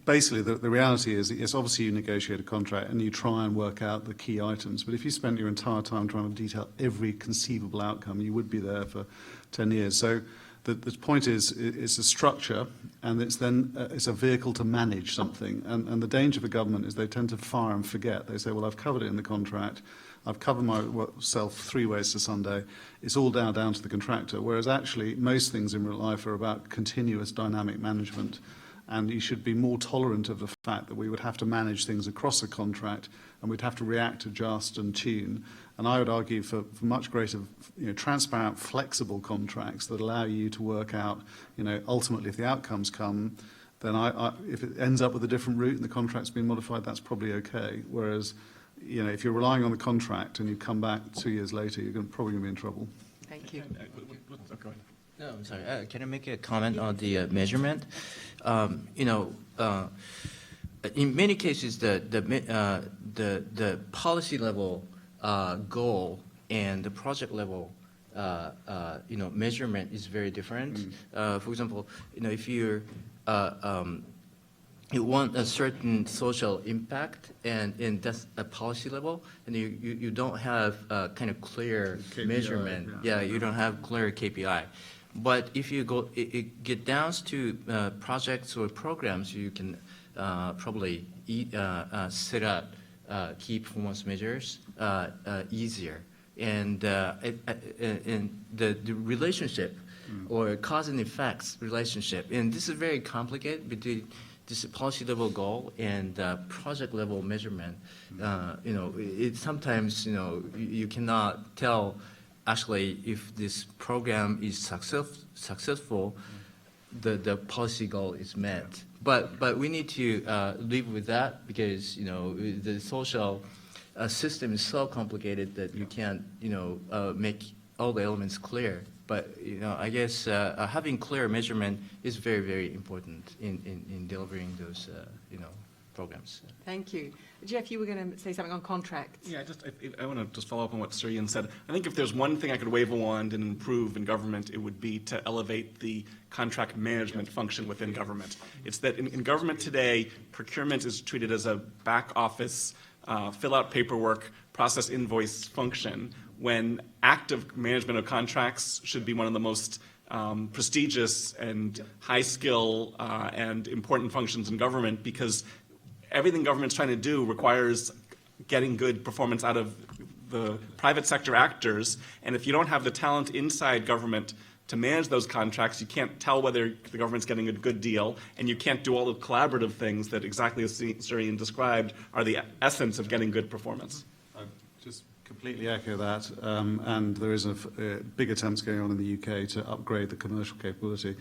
basically, the reality is, yes, obviously you negotiate a contract and you try and work out the key items. But if you spent your entire time trying to detail every conceivable outcome, you would be there for 10 years. So the point is, it's a structure, and it's a vehicle to manage something. And the danger for government is they tend to fire and forget. They say, well, I've covered it in the contract. I've covered myself 3 ways to Sunday. It's all down to the contractor, whereas actually most things in real life are about continuous dynamic management, and you should be more tolerant of the fact that we would have to manage things across a contract, and we'd have to react, adjust and tune. And I would argue for much greater transparent, flexible contracts that allow you to work out, ultimately if the outcomes come, then if it ends up with a different route and the contract's been modified, that's probably okay. Whereas if you're relying on the contract and you come back 2 years later, you're probably going to be in trouble. Thank you. No, I'm sorry. Can I make a comment on the measurement? In many cases, the policy level goal and the project level measurement is very different. For example, if you're you want a certain social impact, and that's a policy level, and you don't have kind of clear KPI, measurement. Yeah, you don't have clear KPI. But if you get down to projects or programs, you can probably set up key performance measures easier. And the relationship or cause and effects relationship, and this is very complicated between this policy level goal and project level measurement. It sometimes you cannot tell actually if this program is successful, the policy goal is met. But we need to live with that because the social system is so complicated that you can't make all the elements clear. But I guess having clear measurement is very, very important in delivering those programs. Thank you. Jeff, you were going to say something on contracts. Yeah, I want to just follow up on what Surian said. I think if there's one thing I could wave a wand and improve in government, it would be to elevate the contract management function within government. It's that in government today, procurement is treated as a back office, fill out paperwork, process invoice function, when active management of contracts should be one of the most prestigious and high skill and important functions in government, because everything government's trying to do requires getting good performance out of the private sector actors, and if you don't have the talent inside government to manage those contracts, you can't tell whether the government's getting a good deal, and you can't do all the collaborative things that, exactly as Surian described, are the essence of getting good performance. I just completely echo that, and there is a big attempts going on in the UK to upgrade the commercial capability.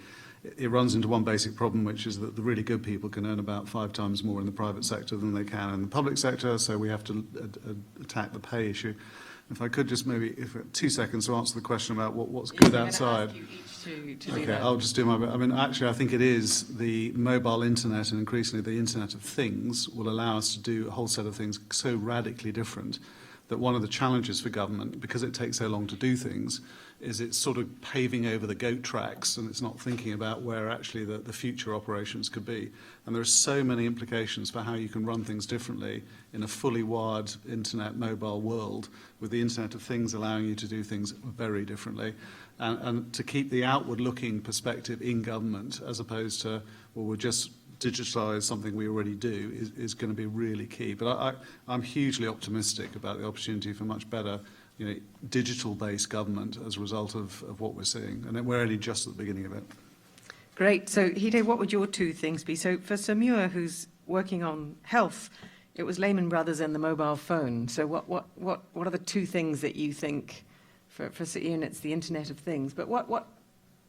It runs into one basic problem, which is that the really good people can earn about 5 times more in the private sector than they can in the public sector, so we have to attack the pay issue. If I could just maybe, 2 seconds to answer the question about what's good outside. Okay, I'll just do my bit. I mean, actually, I think it is the mobile internet and increasingly the Internet of Things will allow us to do a whole set of things so radically different that one of the challenges for government, because it takes so long to do things, is it's sort of paving over the goat tracks and it's not thinking about where actually the future operations could be. And there are so many implications for how you can run things differently in a fully wired internet mobile world, with the Internet of Things allowing you to do things very differently. And to keep the outward-looking perspective in government as opposed to, well, we'll just digitalise something we already do is going to be really key. But I'm hugely optimistic about the opportunity for much better digital-based government as a result of what we're seeing. And we're only just at the beginning of it. Great. So, Hide, what would your 2 things be? So, for Samua, who's working on health, it was Lehman Brothers and the mobile phone. So, what are the 2 things that you think, for Ian, it's the Internet of Things, but what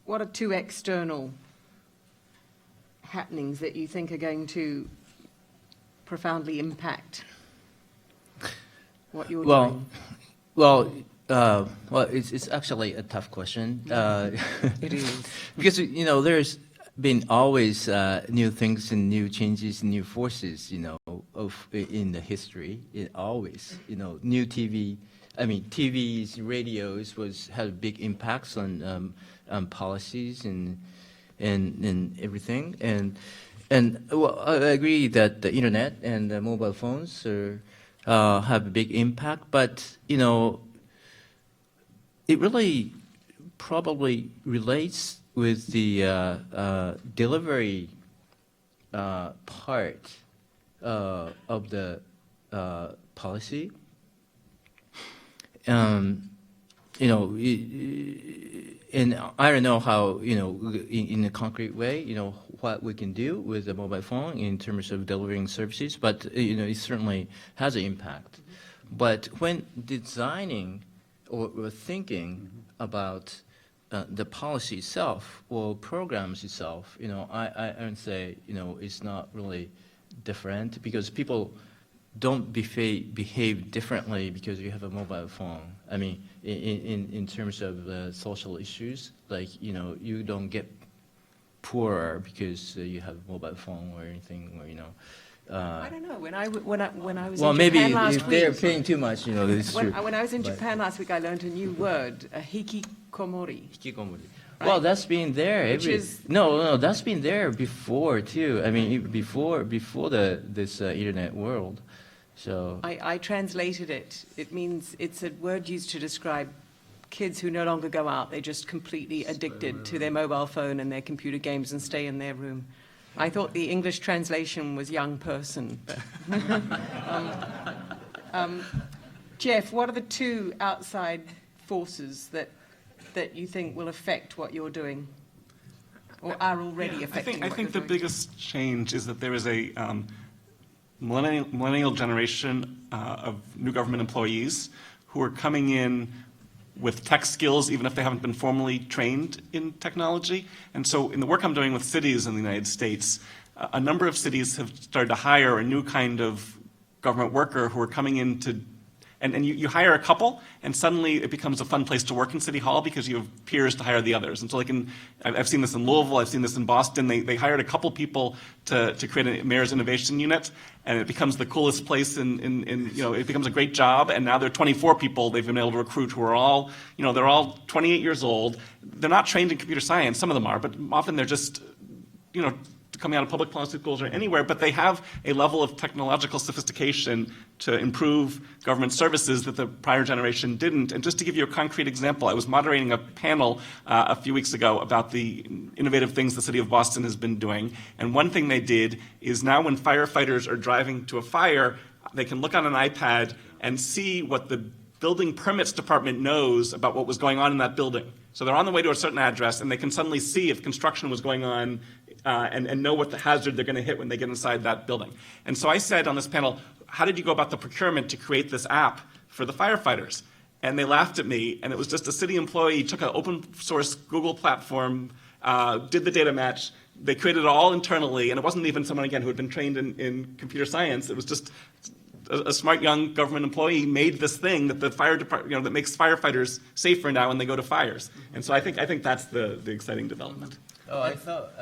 are 2 external happenings that you think are going to profoundly impact what you're doing? Well, it's actually a tough question. It is. Because, there's been always new things and new changes and new forces, in the history. Always, new TVs, radios had big impacts on policies and everything. And well, I agree that the internet and the mobile phones have a big impact, but it really probably relates with the delivery part of the policy. And I don't know how, in a concrete way, what we can do with the mobile phone in terms of delivering services, but, it certainly has an impact. But when designing or thinking about the policy itself or programs itself, I would say, it's not really different because people don't behave differently because you have a mobile phone. I mean, in terms of social issues, like, you don't get poorer because you have a mobile phone or anything, or, I don't know. When I was well, in maybe Japan last if week, they're paying too much, this is true. when I was in Japan last week, I learned a new word, hikikomori. Hikikomori. Right. Well, that's been there. No, that's been there before too. I mean, before this internet world. So I translated it. It means it's a word used to describe kids who no longer go out. They're just completely addicted to their mobile phone and their computer games and stay in their room. I thought the English translation was young person. But Jeff, what are the two outside forces that you think will affect what you're doing, or are already affecting I what think you're the doing? biggest change is that there is a millennial generation of new government employees who are coming in with tech skills, even if they haven't been formally trained in technology. And so in the work I'm doing with cities in the United States, a number of cities have started to hire a new kind of government worker who are coming in to, and you hire a couple, and suddenly it becomes a fun place to work in City Hall because you have peers to hire the others. And so like I've seen this in Louisville, I've seen this in Boston, they hired a couple people to create a mayor's innovation unit, and it becomes the coolest place it becomes a great job, and now there are 24 people they've been able to recruit who are all, they're all 28 years old. They're not trained in computer science, some of them are, but often they're just, coming out of public policy schools or anywhere, but they have a level of technological sophistication to improve government services that the prior generation didn't. And just to give you a concrete example, I was moderating a panel a few weeks ago about the innovative things the city of Boston has been doing. And one thing they did is now when firefighters are driving to a fire, they can look on an iPad and see what the building permits department knows about what was going on in that building. So they're on the way to a certain address, and they can suddenly see if construction was going on and know what the hazard they're going to hit when they get inside that building. And so I said on this panel, how did you go about the procurement to create this app for the firefighters? And they laughed at me, and it was just a city employee took an open source Google platform, did the data match, they created it all internally, and it wasn't even someone, again, who had been trained in computer science. It was just a smart young government employee made this thing that the fire department, that makes firefighters safer now when they go to fires. And so I think that's the exciting development. Oh, I thought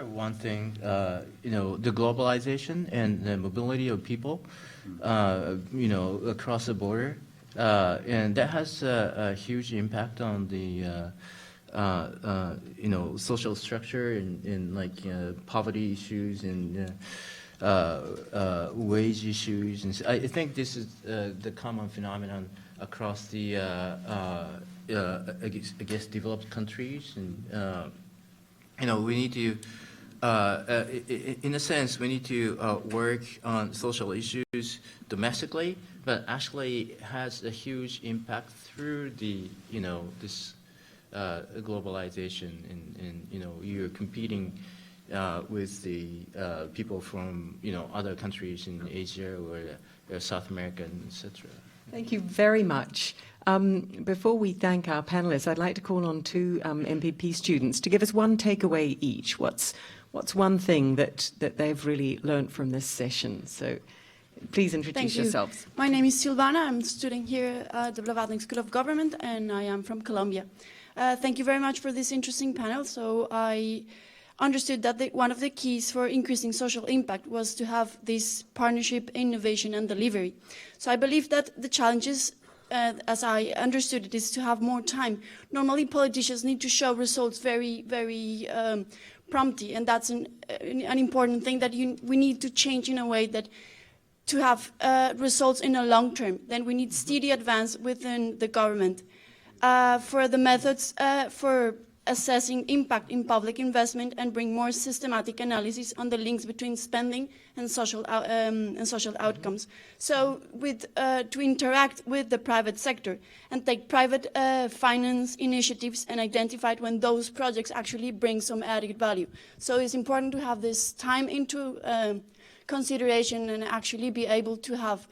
of one thing, the globalization and the mobility of people, across the border, and that has a huge impact on the, social structure and like poverty issues and wage issues. And so I think this is the common phenomenon across the, I guess, developed countries. And we need to, in a sense, we need to work on social issues domestically, but actually it has a huge impact through the, this globalization, and you're competing with the people from, other countries in Asia or South America, etc. Thank you very much. Before we thank our panelists, I'd like to call on two MPP students to give us one takeaway each. What's one thing that they've really learned from this session? So please introduce yourselves. My name is Silvana. I'm studying here at the Blavatnik School of Government, and I am from Colombia. Thank you very much for this interesting panel. So I understood that one of the keys for increasing social impact was to have this partnership, innovation, and delivery. So I believe that the challenges, as I understood it, is to have more time. Normally, politicians need to show results very, very promptly, and that's an important thing that we need to change in a way that to have results in a long term. Then we need steady advance within the government. For the methods for assessing impact in public investment and bring more systematic analysis on the links between spending and social outcomes. So to interact with the private sector and take private finance initiatives and identify when those projects actually bring some added value. So it's important to have this time into consideration and actually be able to have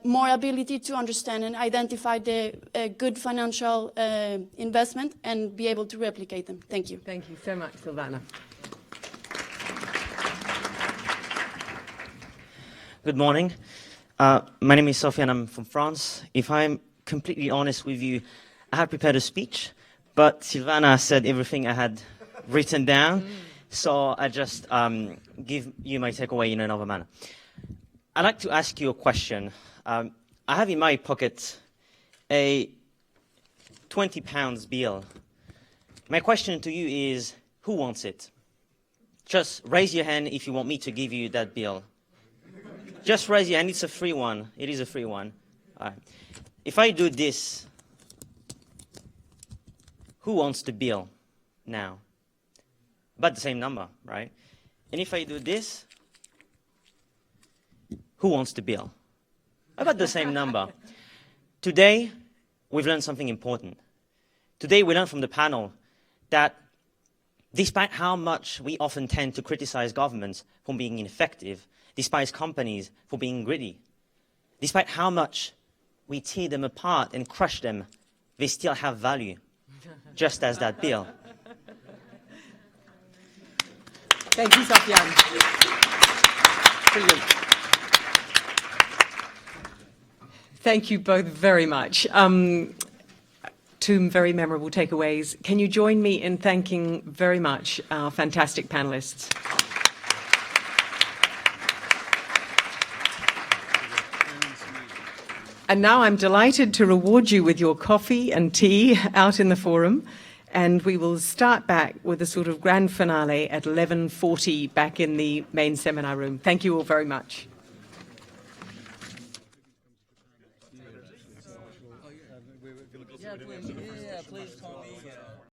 more ability to understand and identify the good financial investment and be able to replicate them. Thank you. Thank you so much, Silvana. Good morning. My name is Sophie and I'm from France. If I'm completely honest with you, I had prepared a speech, but Silvana said everything I had written down, so I just give you my takeaway in another manner. I'd like to ask you a question. I have in my pocket a £20 bill. My question to you is, who wants it? Just raise your hand if you want me to give you that bill. Just raise your hand. It's a free one. It is a free one. If I do this, who wants the bill now? About the same number, right? And if I do this, who wants the bill? I got the same number. Today, we've learned something important. Today, we learned from the panel that despite how much we often tend to criticize governments for being ineffective, despite companies for being greedy, despite how much we tear them apart and crush them, they still have value, just as that bill. Thank you, Sofyan. Brilliant. Thank you both very much. Two very memorable takeaways. Can you join me in thanking very much our fantastic panelists? And now I'm delighted to reward you with your coffee and tea out in the forum. And we will start back with a sort of grand finale at 11:40 back in the main seminar room. Thank you all very much.